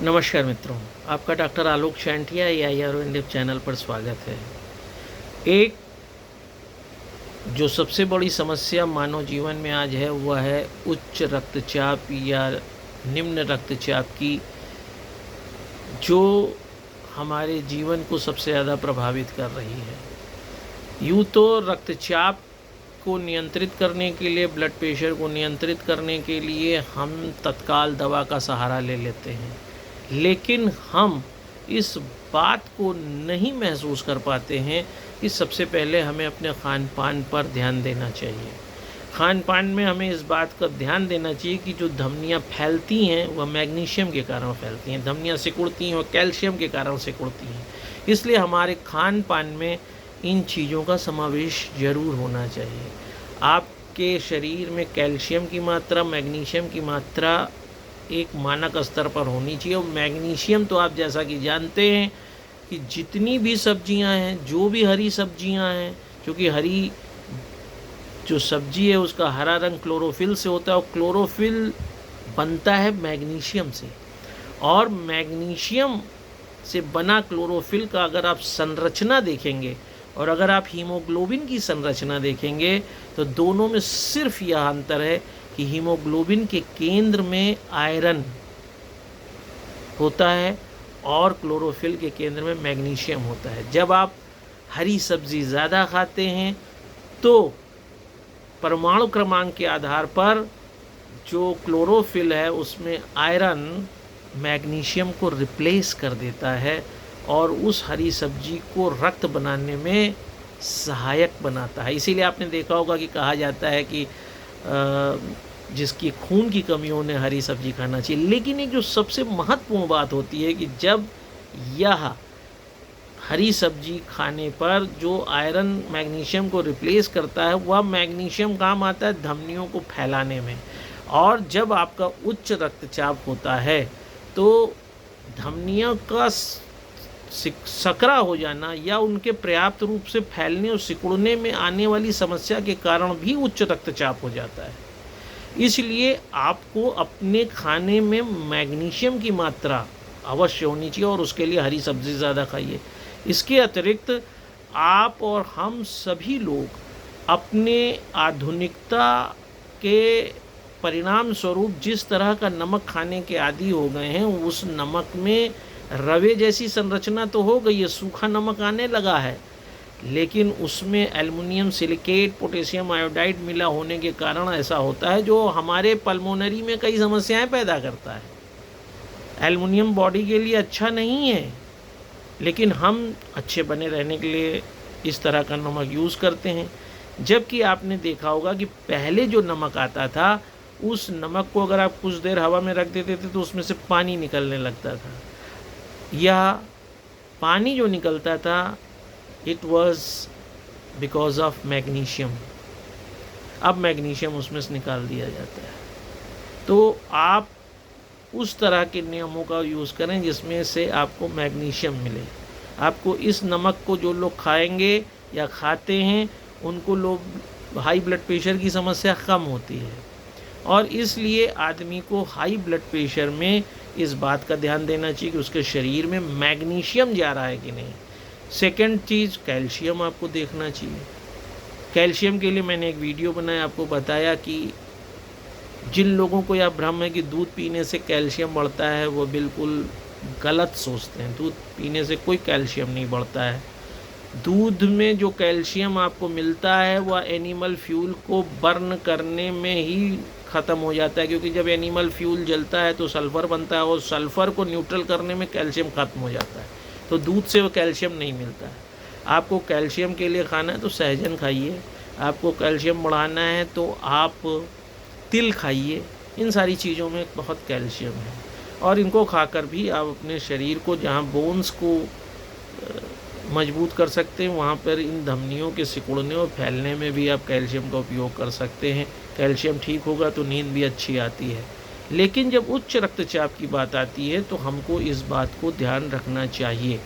नमस्कार मित्रों, आपका डॉक्टर आलोक शांटिया AIR इंडिया चैनल पर स्वागत है। एक जो सबसे बड़ी समस्या मानव जीवन में आज है वह है उच्च रक्तचाप या निम्न रक्तचाप की, जो हमारे जीवन को सबसे ज़्यादा प्रभावित कर रही है। यूँ तो रक्तचाप को नियंत्रित करने के लिए, ब्लड प्रेशर को नियंत्रित करने के लिए हम तत्काल दवा का सहारा ले लेते हैं, लेकिन हम इस बात को नहीं महसूस कर पाते हैं कि सबसे पहले हमें अपने खान पान पर ध्यान देना चाहिए। खान पान में हमें इस बात का ध्यान देना चाहिए कि जो धमनियाँ फैलती हैं वह मैग्नीशियम के कारण फैलती हैं, धमनियाँ सिकुड़ती हैं और कैल्शियम के कारण सिकुड़ती हैं। इसलिए हमारे खान पान में इन चीज़ों का समावेश ज़रूर होना चाहिए। आपके शरीर में कैल्शियम की मात्रा, मैग्नीशियम की मात्रा एक मानक स्तर पर होनी चाहिए। और मैग्नीशियम तो आप जैसा कि जानते हैं कि जितनी भी सब्जियां हैं, जो भी हरी सब्जियां हैं, क्योंकि हरी जो सब्जी है उसका हरा रंग क्लोरोफिल से होता है और क्लोरोफिल बनता है मैग्नीशियम से, और मैग्नीशियम से बना क्लोरोफिल का अगर आप संरचना देखेंगे और अगर आप हीमोग्लोबिन की संरचना देखेंगे तो दोनों में सिर्फ यह अंतर है कि हीमोग्लोबिन के केंद्र में आयरन होता है और क्लोरोफिल के केंद्र में मैग्नीशियम होता है। जब आप हरी सब्जी ज़्यादा खाते हैं तो परमाणु क्रमांक के आधार पर जो क्लोरोफिल है उसमें आयरन मैग्नीशियम को रिप्लेस कर देता है और उस हरी सब्जी को रक्त बनाने में सहायक बनाता है। इसीलिए आपने देखा होगा कि कहा जाता है कि जिसकी खून की कमी हो उन्हें हरी सब्जी खाना चाहिए। लेकिन एक जो सबसे महत्वपूर्ण बात होती है कि जब यह हरी सब्जी खाने पर जो आयरन मैग्नीशियम को रिप्लेस करता है, वह मैग्नीशियम काम आता है धमनियों को फैलाने में। और जब आपका उच्च रक्तचाप होता है तो धमनियों का सकरा हो जाना या उनके पर्याप्त रूप से फैलने और सिकुड़ने में आने वाली समस्या के कारण भी उच्च रक्तचाप हो जाता है। इसलिए आपको अपने खाने में मैग्नीशियम की मात्रा अवश्य होनी चाहिए और उसके लिए हरी सब्जी ज़्यादा खाइए। इसके अतिरिक्त आप और हम सभी लोग अपने आधुनिकता के परिणाम स्वरूप जिस तरह का नमक खाने के आदी हो गए हैं, उस नमक में रवे जैसी संरचना तो हो गई है, सूखा नमक आने लगा है, लेकिन उसमें एल्युमिनियम सिलिकेट, पोटेशियम आयोडाइड मिला होने के कारण ऐसा होता है जो हमारे पल्मोनरी में कई समस्याएं पैदा करता है। एल्युमिनियम बॉडी के लिए अच्छा नहीं है, लेकिन हम अच्छे बने रहने के लिए इस तरह का नमक यूज़ करते हैं। जबकि आपने देखा होगा कि पहले जो नमक आता था उस नमक को अगर आप कुछ देर हवा में रख देते थे तो उसमें से पानी निकलने लगता था। यह पानी जो निकलता था it was because of magnesium. अब मैग्नीशियम उसमें से निकाल दिया जाता है। तो आप उस तरह के नियमों का यूज़ करें जिसमें से आपको मैग्नीशियम मिले। आपको इस नमक को जो लोग खाएंगे या खाते हैं उनको लोग हाई ब्लड प्रेशर की समस्या कम होती है, और इसलिए आदमी को हाई ब्लड प्रेशर में इस बात का ध्यान देना चाहिए कि उसके शरीर में मैग्नीशियम जा रहा है कि नहीं। सेकंड चीज़, कैल्शियम आपको देखना चाहिए। कैल्शियम के लिए मैंने एक वीडियो बनाया, आपको बताया कि जिन लोगों को यह भ्रम है कि दूध पीने से कैल्शियम बढ़ता है वो बिल्कुल गलत सोचते हैं। दूध पीने से कोई कैल्शियम नहीं बढ़ता है। दूध में जो कैल्शियम आपको मिलता है वह एनिमल फ्यूल को बर्न करने में ही ख़त्म हो जाता है, क्योंकि जब एनिमल फ्यूल जलता है तो सल्फ़र बनता है और सल्फ़र को न्यूट्रल करने में कैल्शियम ख़त्म हो जाता है। तो दूध से वो कैल्शियम नहीं मिलता है। आपको कैल्शियम के लिए खाना है तो सहजन खाइए, आपको कैल्शियम बढ़ाना है तो आप तिल खाइए। इन सारी चीज़ों में बहुत कैल्शियम है और इनको खाकर भी आप अपने शरीर को, जहाँ बोन्स को मजबूत कर सकते हैं, वहाँ पर इन धमनियों के सिकुड़ने और फैलने में भी आप कैल्शियम का उपयोग कर सकते हैं। कैल्शियम ठीक होगा तो नींद भी अच्छी आती है। लेकिन जब उच्च रक्तचाप की बात आती है तो हमको इस बात को ध्यान रखना चाहिए।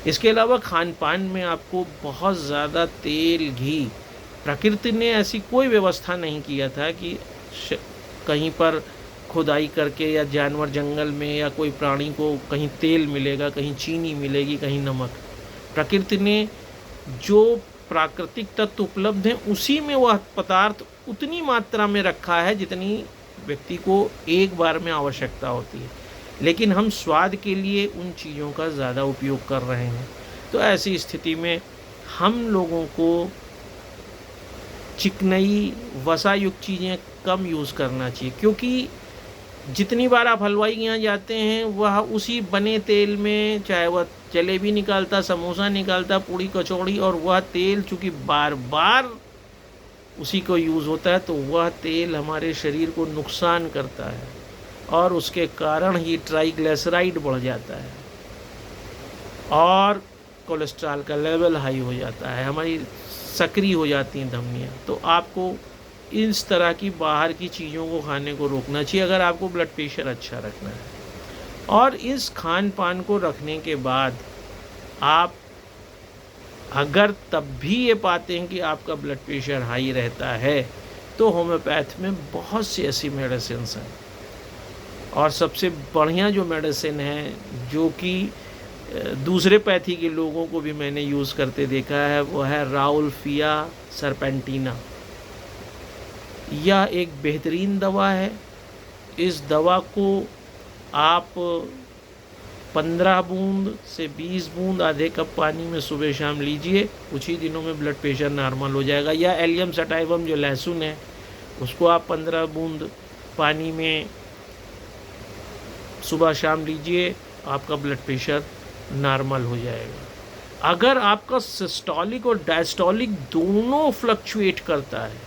इसके अलावा खान पान में आपको बहुत ज़्यादा तेल, घी, प्रकृति ने ऐसी कोई व्यवस्था नहीं किया था कि कहीं पर खुदाई करके या जानवर जंगल में या कोई प्राणी को कहीं तेल मिलेगा, कहीं चीनी मिलेगी, कहीं नमक। प्रकृति ने जो प्राकृतिक तत्व उपलब्ध हैं उसी में वह पदार्थ उतनी मात्रा में रखा है जितनी व्यक्ति को एक बार में आवश्यकता होती है, लेकिन हम स्वाद के लिए उन चीज़ों का ज़्यादा उपयोग कर रहे हैं। तो ऐसी स्थिति में हम लोगों को चिकनई वसा युक्त चीज़ें कम यूज़ करना चाहिए, क्योंकि जितनी बार आप हलवाई के यहाँ जाते हैं वह उसी बने तेल में, चाहे वह जलेबी निकालता, समोसा निकालता, पूड़ी कचौड़ी, और वह तेल चूँकि बार बार उसी को यूज़ होता है तो वह तेल हमारे शरीर को नुकसान करता है और उसके कारण ही ट्राइग्लिसराइड बढ़ जाता है और कोलेस्ट्रॉल का लेवल हाई हो जाता है, हमारी सक्रिय हो जाती हैं धमनियाँ। तो आपको इस तरह की बाहर की चीज़ों को खाने को रोकना चाहिए अगर आपको ब्लड प्रेशर अच्छा रखना है। और इस खान पान को रखने के बाद आप अगर तब भी ये पाते हैं कि आपका ब्लड प्रेशर हाई रहता है तो होम्योपैथ में बहुत सी ऐसी मेडिसिन हैं, और सबसे बढ़िया जो मेडिसिन है जो कि दूसरे पैथी के लोगों को भी मैंने यूज़ करते देखा है वो है राउल्फिया सरपेंटिना। यह एक बेहतरीन दवा है। इस दवा को आप 15 बूंद से 20 बूंद आधे कप पानी में सुबह शाम लीजिए, कुछ ही दिनों में ब्लड प्रेशर नॉर्मल हो जाएगा। या एलियम सटाइवम जो लहसुन है उसको आप 15 बूंद पानी में सुबह शाम लीजिए, आपका ब्लड प्रेशर नॉर्मल हो जाएगा। अगर आपका सिस्टोलिक और डायस्टोलिक दोनों फ्लक्चुएट करता है,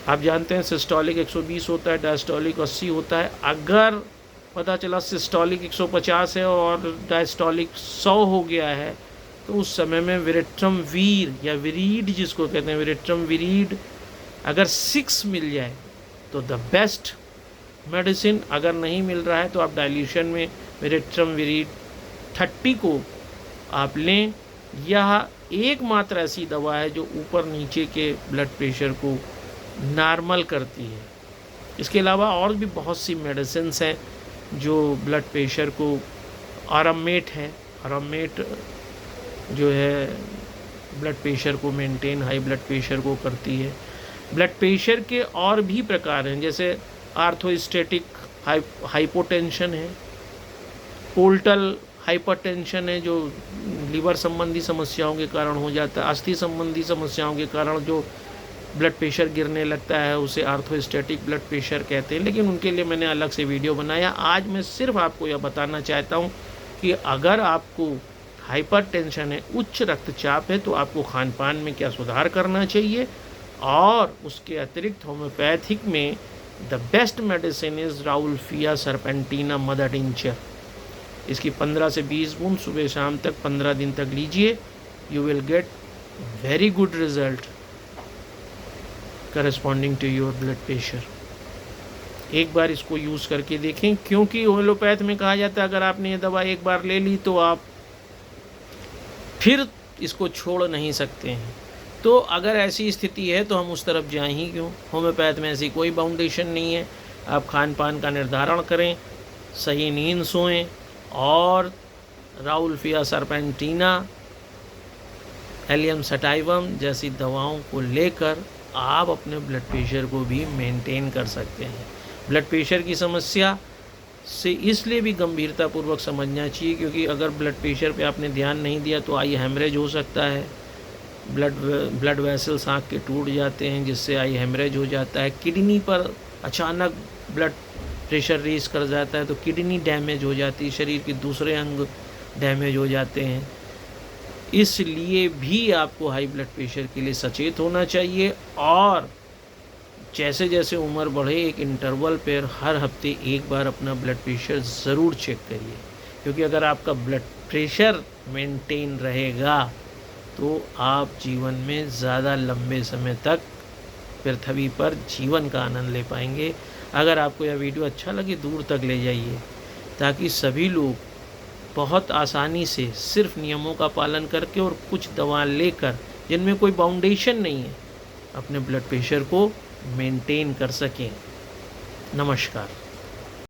आप जानते हैं सिस्टोलिक 120 होता है, डायस्टोलिक 80 होता है, अगर पता चला सिस्टोलिक 150 है और डायस्टोलिक 100 हो गया है तो उस समय में विरेट्रम वीर या विरीड जिसको कहते हैं, विरेट्रम विरीड अगर 6 मिल जाए तो द बेस्ट मेडिसिन। अगर नहीं मिल रहा है तो आप डाइल्यूशन में विरेट्रम विरीड 30 को आप लें। यह एकमात्र ऐसी दवा है जो ऊपर नीचे के ब्लड प्रेशर को नॉर्मल करती है। इसके अलावा और भी बहुत सी मेडिसिन्स हैं जो ब्लड प्रेशर को, आरामेट है, आरामेट जो है ब्लड प्रेशर को मेंटेन, हाई ब्लड प्रेशर को करती है। ब्लड प्रेशर के और भी प्रकार हैं, जैसे आर्थोस्टेटिक हाइपोटेंशन है, पोर्टल हाइपरटेंशन है जो लीवर संबंधी समस्याओं के कारण हो जाता है, अस्थि संबंधी समस्याओं के कारण जो ब्लड प्रेशर गिरने लगता है उसे आर्थोस्टेटिक ब्लड प्रेशर कहते हैं, लेकिन उनके लिए मैंने अलग से वीडियो बनाया। आज मैं सिर्फ आपको यह बताना चाहता हूँ कि अगर आपको हाइपरटेंशन है, उच्च रक्तचाप है, तो आपको खान पान में क्या सुधार करना चाहिए। और उसके अतिरिक्त होम्योपैथिक में the best medicine is rauwolfia serpentina mother tincture. इसकी 15 से 20 बूंद सुबह शाम तक 15 दिन तक लीजिए, you will get very good result corresponding to your blood pressure. एक बार इसको यूज़ करके देखें, क्योंकि होम्योपैथ में कहा जाता है अगर आपने ये दवा एक बार ले ली तो आप फिर इसको छोड़ नहीं सकते हैं। तो अगर ऐसी स्थिति है तो हम उस तरफ जाएं ही क्यों। होम्योपैथ में ऐसी कोई बाउंडेशन नहीं है। आप खान पान का निर्धारण करें, सही नींद सोएं और राउल्फिया सरपेंटिना, एलियम सटाइवम जैसी दवाओं को लेकर आप अपने ब्लड प्रेशर को भी मेंटेन कर सकते हैं। ब्लड प्रेशर की समस्या से इसलिए भी गंभीरतापूर्वक समझना चाहिए क्योंकि अगर ब्लड प्रेशर पे आपने ध्यान नहीं दिया तो आई हेमरेज हो सकता है। ब्लड वेसल्स आँख के टूट जाते हैं जिससे आई हेमरेज हो जाता है। किडनी पर अचानक ब्लड प्रेशर रेस कर जाता है तो किडनी डैमेज हो जाती है, शरीर के दूसरे अंग डैमेज हो जाते हैं। इसलिए भी आपको हाई ब्लड प्रेशर के लिए सचेत होना चाहिए और जैसे जैसे उम्र बढ़े एक इंटरवल पर हर हफ्ते एक बार अपना ब्लड प्रेशर ज़रूर चेक करिए, क्योंकि अगर आपका ब्लड प्रेशर मेंटेन रहेगा तो आप जीवन में ज़्यादा लंबे समय तक पृथ्वी पर जीवन का आनंद ले पाएंगे। अगर आपको यह वीडियो अच्छा लगे दूर तक ले जाइए ताकि सभी लोग बहुत आसानी से सिर्फ नियमों का पालन करके और कुछ दवा लेकर जिनमें कोई बाउंडेशन नहीं है अपने ब्लड प्रेशर को मेंटेन कर सकें। नमस्कार।